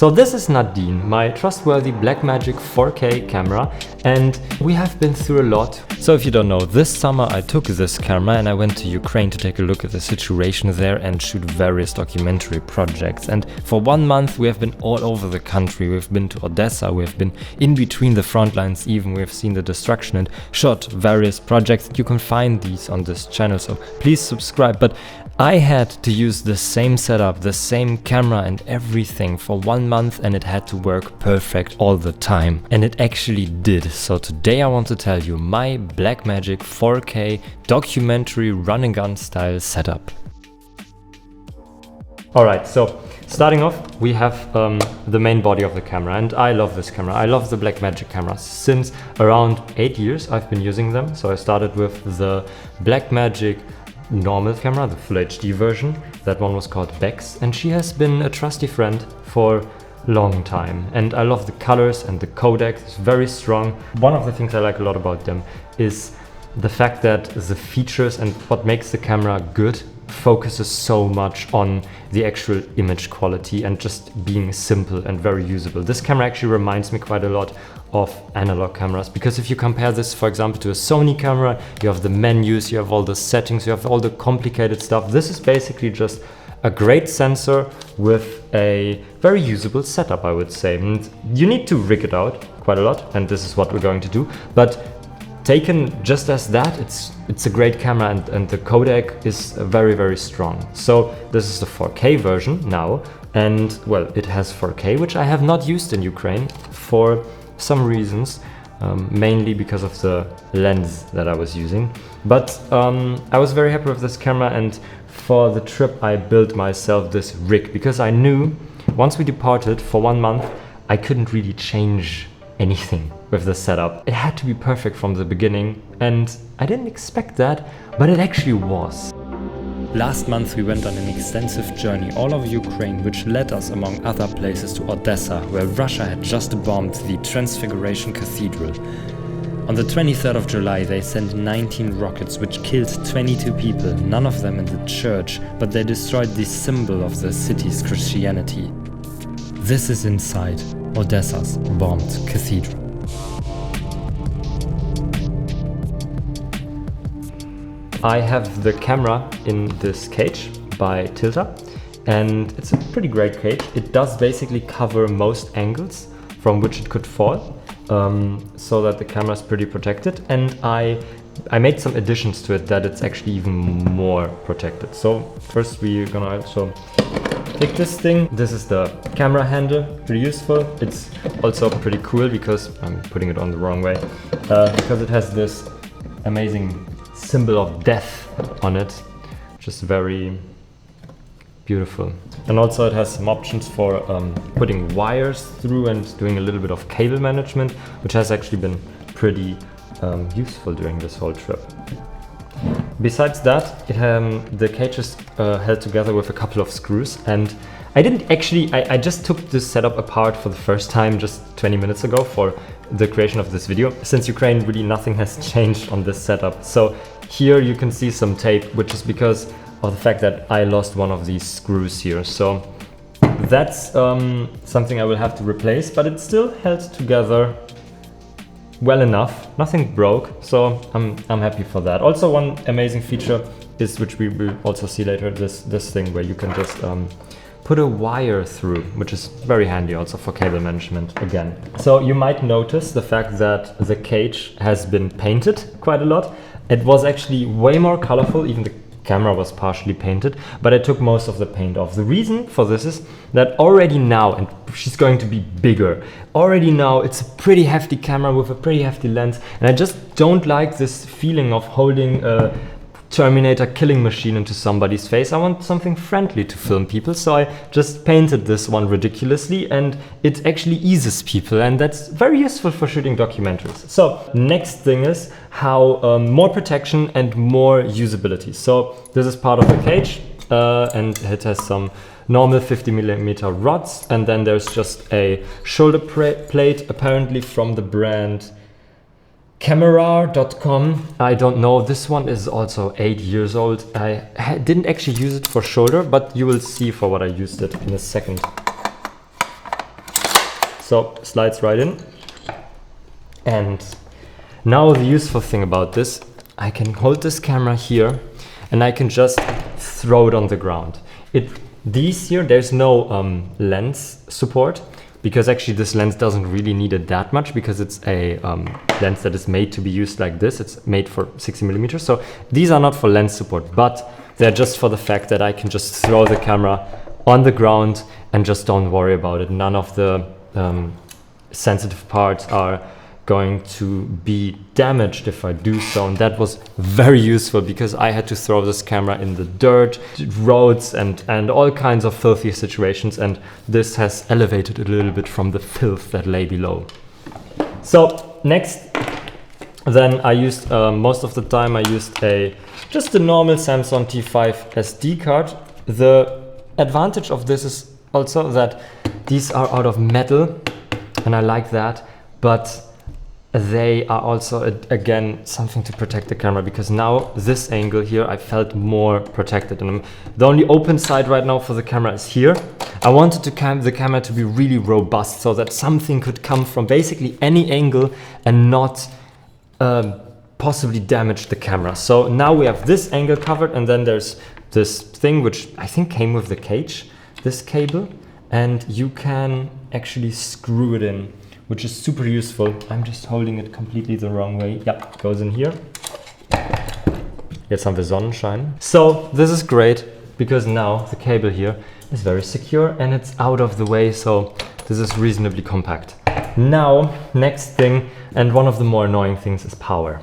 So this is Nadine, my trustworthy Blackmagic 4K camera, and we have been through a lot. So if you don't know, this summer I took this camera and I went to Ukraine to take a look at the situation there and shoot various documentary projects. And for 1 month we have been all over the country. We've been to Odessa, we've been in between the front lines even, we've seen the destruction and shot various projects. You can find these on this channel, so please subscribe. But I had to use the same setup, the same camera and everything for 1 month, and it had to work perfect all the time. And it actually did. So today I want to tell you my Blackmagic 4K documentary run and gun style setup. Alright, so starting off, we have the main body of the camera, and I love this camera. I love the Blackmagic cameras. Since around 8 years I've been using them. So I started with the Blackmagic normal camera, the Full HD version. That one was called Bex, and she has been a trusty friend for a long time. And I love the colors and the codec, it's very strong. One of the things I like a lot about them is the fact that the features and what makes the camera good focuses so much on the actual image quality and just being simple and very usable. This camera actually reminds me quite a lot of analog cameras, because if you compare this, for example, to a Sony camera, you have the menus, you have all the settings, you have all the complicated stuff. This is basically just a great sensor with a very usable setup, I would say. And you need to rig it out quite a lot, and this is what we're going to do. But taken just as that, it's a great camera, and the codec is very, very strong. So this is the 4K version now, and well, it has 4K, which I have not used in Ukraine for some reasons, mainly because of the lens that I was using. But I was very happy with this camera, and for the trip I built myself this rig, because I knew once we departed for 1 month I couldn't really change anything with the setup. It had to be perfect from the beginning, and I didn't expect that, but it actually was. Last month we went on an extensive journey all over Ukraine, which led us among other places to Odessa, where Russia had just bombed the Transfiguration Cathedral. On the 23rd of July they sent 19 rockets which killed 22 people, none of them in the church, but they destroyed the symbol of the city's Christianity. This is inside Odessa's bombed cathedral. I have the camera in this cage by Tilta, and it's a pretty great cage. It does basically cover most angles from which it could fall, so that the camera is pretty protected, and I made some additions to it that it's actually even more protected. So first we're gonna also take this thing. This is the camera handle, pretty useful. It's also pretty cool because I'm putting it on the wrong way, because it has this amazing symbol of death on it, which is very beautiful. And also it has some options for putting wires through and doing a little bit of cable management, which has actually been pretty useful during this whole trip. Besides that, the cage is held together with a couple of screws, and I just took this setup apart for the first time just 20 minutes ago for the creation of this video. Since Ukraine, really nothing has changed on this setup. So here you can see some tape, which is because of the fact that I lost one of these screws here. So that's something I will have to replace, but it's still held together well enough. Nothing broke, so I'm happy for that. Also, one amazing feature is, which we will also see later, this thing where you can just put a wire through, which is very handy also for cable management again. So you might notice the fact that the cage has been painted quite a lot. It was actually way more colorful, even the camera was partially painted, but I took most of the paint off. The reason for this is that already now, and she's going to be bigger, already now it's a pretty hefty camera with a pretty hefty lens, and I just don't like this feeling of holding a Terminator killing machine into somebody's face. I want something friendly to film people, so I just painted this one ridiculously, and it actually eases people, and that's very useful for shooting documentaries. So next thing is how more protection and more usability. So this is part of the cage, and it has some normal 50mm rods, and then there's just a shoulder plate, apparently from the brand Camera.com. I don't know, this one is also 8 years old. I didn't actually use it for shoulder, but you will see for what I used it in a second. So slides right in. And now the useful thing about this, I can hold this camera here and I can just throw it on the ground. These here, there's no lens support, because actually this lens doesn't really need it that much, because it's a lens that is made to be used like this. It's made for 60mm. So these are not for lens support, but they're just for the fact that I can just throw the camera on the ground and just don't worry about it. None of the sensitive parts are going to be damaged if I do so, and that was very useful because I had to throw this camera in the dirt, roads and all kinds of filthy situations, and this has elevated a little bit from the filth that lay below. So next, then I used most of the time I used just a normal Samsung T5 SD card. The advantage of this is also that these are out of metal, and I like that, but they are also again something to protect the camera, because now this angle here I felt more protected, and the only open side right now for the camera is here. I wanted the camera to be really robust, so that something could come from basically any angle and not possibly damage the camera. So now we have this angle covered, and then there's this thing which I think came with the cage, this cable, and you can actually screw it in, which is super useful. I'm just holding it completely the wrong way. Yep, goes in here. Jetzt haben wir Sonnenschein. So this is great, because now the cable here is very secure and it's out of the way, so this is reasonably compact. Now, next thing, and one of the more annoying things, is power.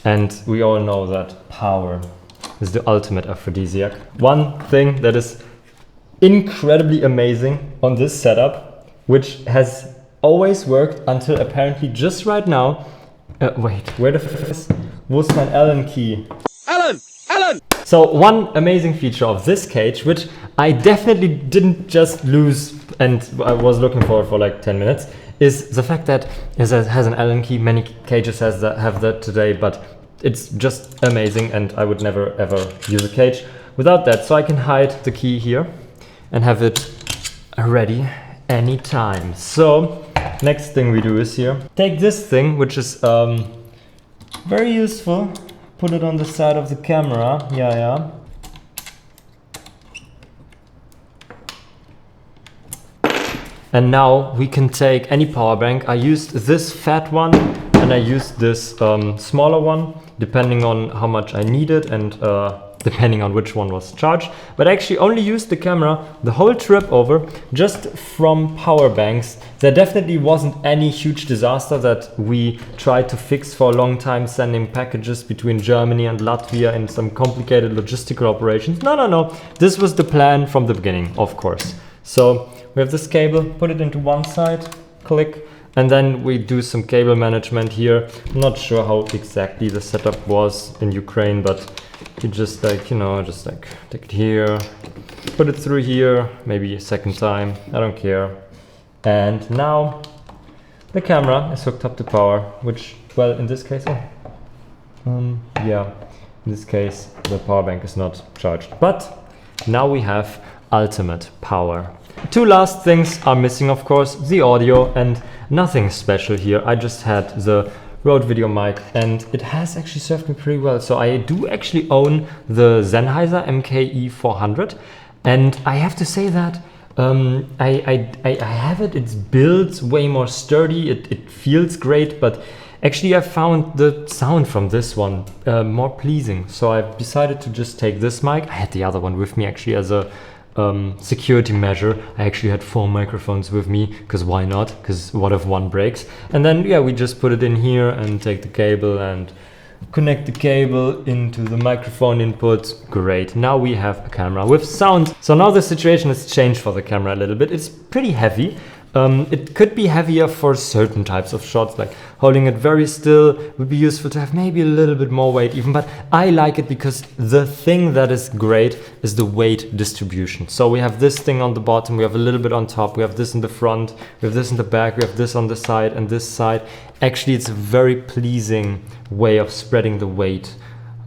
And we all know that power is the ultimate aphrodisiac. One thing that is incredibly amazing on this setup, which has always worked until apparently just right now. Wait, where the f is? Wo ist mein Allen key? Allen! So one amazing feature of this cage, which I definitely didn't just lose and I was looking for like 10 minutes, is the fact that it has an Allen key. Many cages have that today, but it's just amazing, and I would never ever use a cage without that. So I can hide the key here and have it ready anytime. So next thing we do is here, take this thing, which is very useful, put it on the side of the camera. Yeah. And now we can take any power bank. I used this fat one and I used this smaller one, depending on how much I needed and depending on which one was charged. But I actually only used the camera the whole trip over just from power banks. There definitely wasn't any huge disaster that we tried to fix for a long time, sending packages between Germany and Latvia in some complicated logistical operations. No. This was the plan from the beginning, of course. So we have this cable, put it into one side, click, and then we do some cable management here. I'm not sure how exactly the setup was in Ukraine, but you just take it here, put it through here, maybe a second time, I don't care. And now the camera is hooked up to power, which, well, in this case, in this case, the power bank is not charged. But now we have ultimate power. Two last things are missing, of course, the audio, and nothing special here. I just had the Rode video mic, and it has actually served me pretty well. So I do actually own the Sennheiser MKE 400, and I have to say that I have it. It's built way more sturdy. It feels great, but actually I found the sound from this one more pleasing. So I've decided to just take this mic. I had the other one with me actually as a security measure. I actually had 4 microphones with me, because why not? Because what if one breaks? And then we just put it in here and take the cable and connect the cable into the microphone input. Great, now we have a camera with sound. So now the situation has changed for the camera a little bit. It's pretty heavy. It could be heavier for certain types of shots, like holding it very still would be useful to have maybe a little bit more weight even, but I like it because the thing that is great is the weight distribution. So we have this thing on the bottom, we have a little bit on top, we have this in the front, we have this in the back, we have this on the side and this side. Actually, it's a very pleasing way of spreading the weight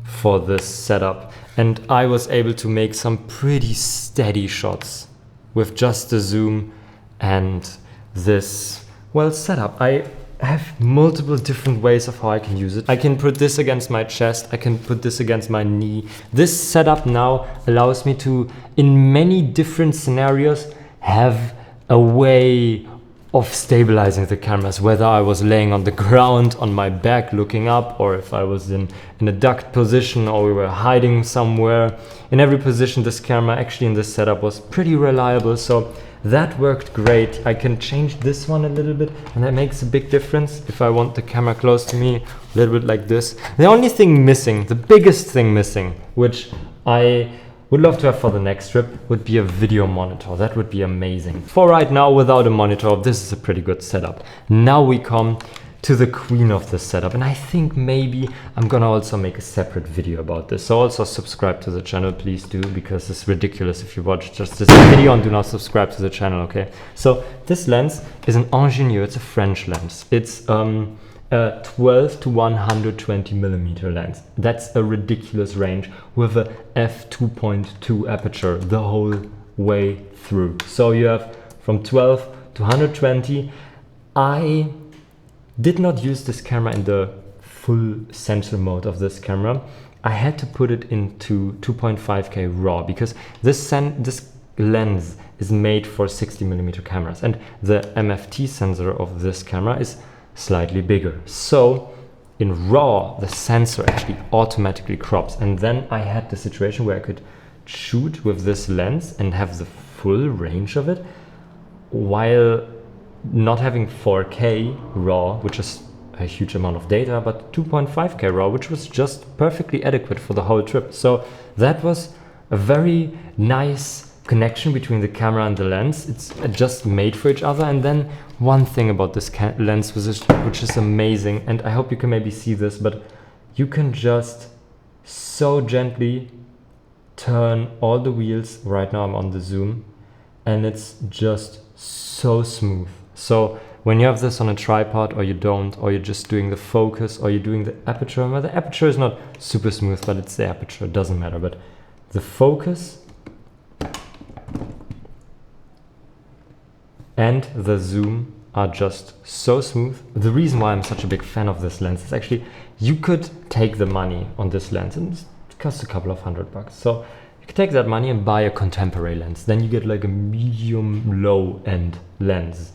for this setup. And I was able to make some pretty steady shots with just the zoom and this, well, setup. I have multiple different ways of how I can use it. I can put this against my chest, I can put this against my knee. This setup now allows me to, in many different scenarios, have a way of stabilizing the cameras, whether I was laying on the ground on my back looking up, or if I was in a ducked position, or we were hiding somewhere. In every position, this camera actually in this setup was pretty reliable, so that worked great. I can change this one a little bit, and that makes a big difference. If I want the camera close to me, a little bit like this. The only thing missing, the biggest thing missing, which I would love to have for the next trip, would be a video monitor. That would be amazing. For right now, without a monitor, this is a pretty good setup. Now we come to the queen of the setup, and I think maybe I'm gonna also make a separate video about this. So also subscribe to the channel, please do, because it's ridiculous if you watch just this video and do not subscribe to the channel, okay? So this lens is an Ingenieur, it's a French lens. It's a 12 to 120 millimeter lens. That's a ridiculous range with a f2.2 aperture the whole way through. So you have from 12 to 120. I did not use this camera in the full sensor mode of this camera. I had to put it into 2.5K RAW because this lens is made for 60 millimeter cameras, and the MFT sensor of this camera is slightly bigger. So in RAW, the sensor actually automatically crops, and then I had the situation where I could shoot with this lens and have the full range of it while not having 4K RAW, which is a huge amount of data, but 2.5K RAW, which was just perfectly adequate for the whole trip. So that was a very nice connection between the camera and the lens. It's just made for each other. And then one thing about this lens which is amazing, and I hope you can maybe see this, but you can just so gently turn all the wheels. Right now I'm on the zoom, and it's just so smooth. So when you have this on a tripod, or you don't, or you're just doing the focus, or you're doing the aperture, well, the aperture is not super smooth, but it's the aperture, it doesn't matter. But the focus and the zoom are just so smooth. The reason why I'm such a big fan of this lens is actually you could take the money on this lens, and it costs a couple of $100. So you could take that money and buy a contemporary lens. Then you get like a medium low end lens.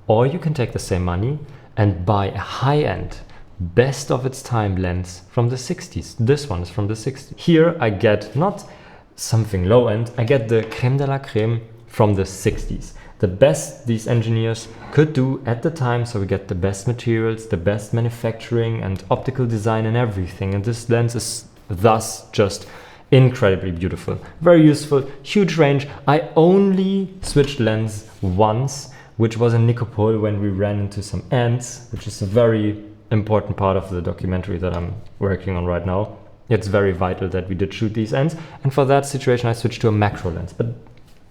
Or you can take the same money and buy a high end, best of its time lens from the 60s. This one is from the 60s. Here I get not something low end, I get the creme de la creme from the 60s. The best these engineers could do at the time, so we get the best materials, the best manufacturing and optical design and everything. And this lens is thus just incredibly beautiful, very useful, huge range. I only switched lens once, which was in Nikopol when we ran into some ants, which is a very important part of the documentary that I'm working on right now. It's very vital that we did shoot these ants, and for that situation I switched to a macro lens. But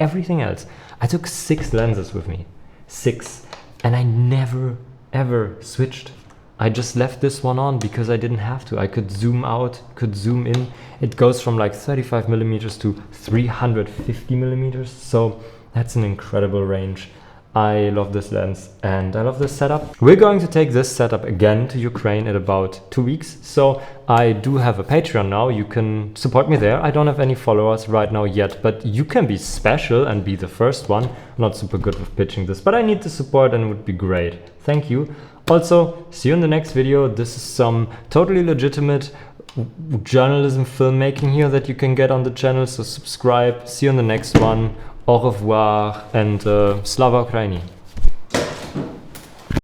everything else, I took 6 lenses with me, 6, and I never ever switched. I just left this one on because I didn't have to. I could zoom out, could zoom in. It goes from like 35 millimeters to 350 millimeters, so that's an incredible range. I love this lens and I love this setup. We're going to take this setup again to Ukraine in about 2 weeks. So I do have a Patreon now. You can support me there. I don't have any followers right now yet, but you can be special and be the first one. I'm not super good with pitching this, but I need the support and it would be great. Thank you. Also, see you in the next video. This is some totally legitimate journalism filmmaking here that you can get on the channel. So subscribe. See you in the next one. Au revoir and Slava Ukraini.